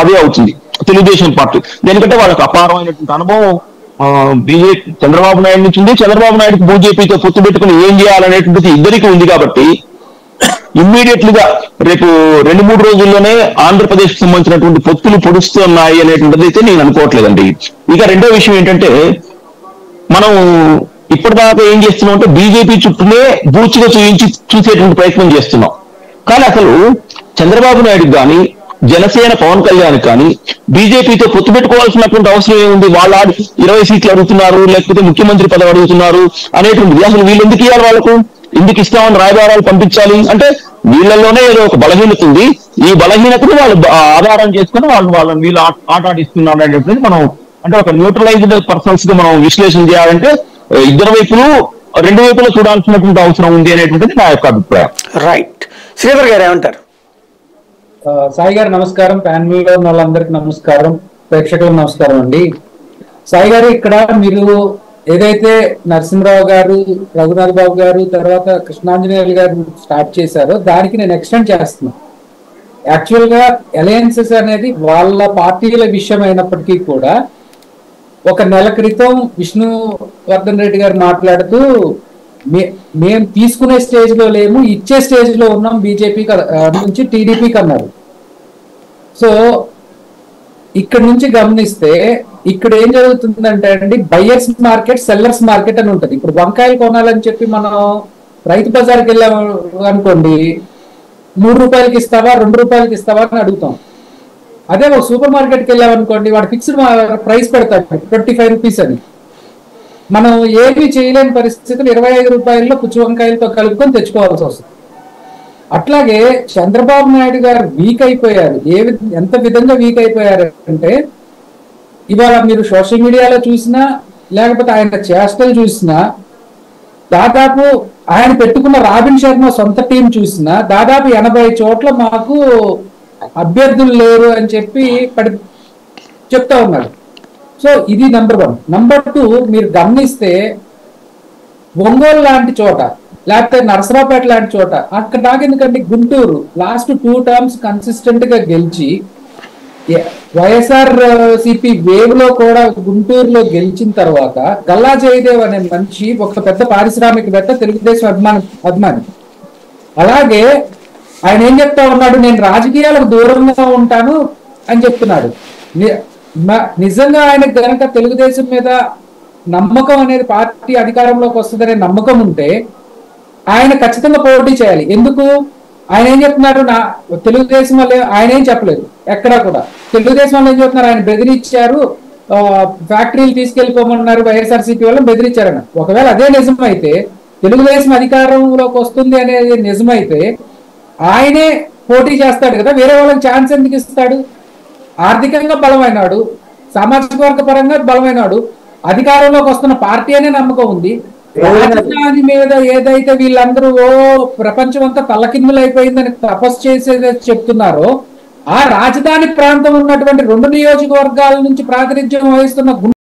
అదే అవుతుంది తెలుగుదేశం పార్టీ. ఎందుకంటే వాళ్ళకి అపారమైనటువంటి అనుభవం బీజేపీ చంద్రబాబు నాయుడు నుంచి ఉంది. చంద్రబాబు నాయుడుకి బీజేపీతో పొత్తు పెట్టుకుని ఏం చేయాలనేటువంటిది ఇద్దరికి ఉంది కాబట్టి ఇమ్మీడియట్లీగా రేపు 2-3 రోజుల్లోనే ఆంధ్రప్రదేశ్ కి సంబంధించినటువంటి పొత్తులు పొడుస్తున్నాయి అనేటువంటిది అయితే నేను అనుకోవట్లేదండి. ఇక రెండో విషయం ఏంటంటే, మనం ఇప్పటిదాకా ఏం చేస్తున్నాం అంటే బీజేపీ చుట్టూనే బూచిగా చూసేటువంటి ప్రయత్నం చేస్తున్నాం. కానీ అసలు చంద్రబాబు నాయుడు కానీ జనసేన పవన్ కళ్యాణ్ కానీ బీజేపీతో పొత్తు పెట్టుకోవాల్సినటువంటి అవసరం ఏముంది? వాళ్ళు 20 సీట్లు అడుగుతున్నారు, లేకపోతే ముఖ్యమంత్రి పదవి అడుగుతున్నారు అనేటువంటిది అసలు వీళ్ళు ఎందుకు ఇవ్వాలి? వాళ్ళకు ఎందుకు ఇస్తామని రాయబారాలు పంపించాలి? అంటే వీళ్ళలోనే ఏదో ఒక బలహీనత ఉంది. ఈ బలహీనతను వాళ్ళు ఆధారం చేసుకుని వీళ్ళు ఆట ఆడిస్తున్నారు అనేటువంటిది మనం అంటే ఒక న్యూట్రలైజ్డ్ పర్సన్స్ గా మనం విశ్లేషణ చేయాలంటే ఇద్దరు వైపులు 2 వైపులు చూడాల్సినటువంటి అవసరం ఉంది అనేటువంటిది నా యొక్క అభిప్రాయం. రైట్. శ్రీధర్ గారు ఏమంటారు? సాయి గారు నమస్కారం, ప్యానెల్ లో ఉన్న వాళ్ళందరికీ నమస్కారం, ప్రేక్షకులకు నమస్కారం అండి. సాయి గారు, ఇక్కడ మీరు ఏదైతే నరసింహరావు గారు, రఘునాథ్ బాబు గారు, తర్వాత కృష్ణాంజనేయులు గారు స్టార్ట్ చేశారో దానికి నేను ఎక్స్టెండ్ చేస్తున్నాను. యాక్చువల్ గా అలయన్సెస్ అనేది వాళ్ళ పార్టీల విషయం అయినప్పటికీ కూడా ఒక నెల క్రితం విష్ణువర్ధన్ రెడ్డి గారు మాట్లాడుతూ మేము తీసుకునే స్టేజ్ లో లేము, ఇచ్చే స్టేజ్ లో ఉన్నాం బీజేపీ నుంచి టీడీపీకి అన్నారు. సో ఇక్కడ నుంచి గమనిస్తే ఇక్కడ ఏం జరుగుతుందంటే అండి, బయ్యర్స్ మార్కెట్, సెల్లర్స్ మార్కెట్ అని ఉంటుంది. ఇప్పుడు వంకాయలు కొనాలని చెప్పి మనం రైతు బజార్కి వెళ్ళాం అనుకోండి, 3 రూపాయలకి ఇస్తావా 2 రూపాయలకి ఇస్తావా అని అడుగుతాం. అదే ఒక సూపర్ మార్కెట్కి వెళ్ళామనుకోండి, వాడు ఫిక్స్డ్ ప్రైస్ పెడతాడు 25 రూపీస్ అని. మనం ఏమీ చేయలేని పరిస్థితులు 25 రూపాయల్లో పుచ్చు వంకాయలతో కలుపుకొని తెచ్చుకోవాల్సి వస్తుంది. అట్లాగే చంద్రబాబు నాయుడు గారు వీక్ అయిపోయారు. ఎంత విధంగా వీక్ అయిపోయారు అంటే, ఇవాళ మీరు సోషల్ మీడియాలో చూసినా లేకపోతే ఆయన చేష్టలు చూసినా, దాదాపు ఆయన పెట్టుకున్న రాబిన్ శర్మ సొంత టీం చూసినా దాదాపు 80 చోట్ల మాకు అభ్యర్థులు లేరు అని చెప్పి చెప్తా ఉన్నాడు. సో ఇది నెంబర్ 1. నెంబర్ 2, మీరు గమనిస్తే ఒంగోలు లాంటి చోట లేకపోతే నరసరావుపేట లాంటి చోట, అక్కడ నాకెందుకంటే గుంటూరు లాస్ట్ 2 టర్మ్స్ కన్సిస్టెంట్ గా గెలిచి వైఎస్ఆర్ సిపి వేవ్ లో కూడా గుంటూరులో గెలిచిన తర్వాత గల్లా జయదేవ్ అనే మనిషి ఒక పెద్ద పారిశ్రామికవేత్త, తెలుగుదేశం అభిమాని. అలాగే ఆయన ఏం చెప్తా ఉన్నాడు, నేను రాజకీయాలకు దూరంగా ఉంటాను అని చెప్తున్నాడు. నిజంగా ఆయనకు గనక తెలుగుదేశం మీద నమ్మకం అనేది, పార్టీ అధికారంలోకి వస్తుందనే నమ్మకం ఉంటే ఆయన ఖచ్చితంగా పోటీ చేయాలి. ఎందుకు? ఆయన ఏం చెప్తున్నారు, తెలుగుదేశం వల్ల ఆయన ఏం చెప్పలేదు ఎక్కడా కూడా. తెలుగుదేశం వాళ్ళు ఏం చెప్తున్నారు, ఆయన బెదిరించారు, ఫ్యాక్టరీలు తీసుకెళ్లిపోమన్నారు, వైఎస్ఆర్సీపీ వాళ్ళు బెదిరించారన్న. ఒకవేళ అదే నిజమైతే, తెలుగుదేశం అధికారంలోకి వస్తుంది అనేది నిజమైతే ఆయనే పోటీ చేస్తాడు కదా, వేరే వాళ్ళకి ఛాన్స్ ఎందుకు ఇస్తాడు? ఆర్థికంగా బలమైనాడు, సామాజిక వర్గ పరంగా బలమైనాడు, అధికారంలోకి వస్తున్న పార్టీ అనే నమ్మకం ఉంది. రాజధాని మీద ఏదైతే వీళ్ళందరూ ప్రపంచం అంతా తల్లకిందులైపోయిందని తపస్సు చేసేది చెప్తున్నారో, ఆ రాజధాని ప్రాంతం ఉన్నటువంటి 2 నియోజకవర్గాల నుంచి ప్రాతినిధ్యం వహిస్తున్న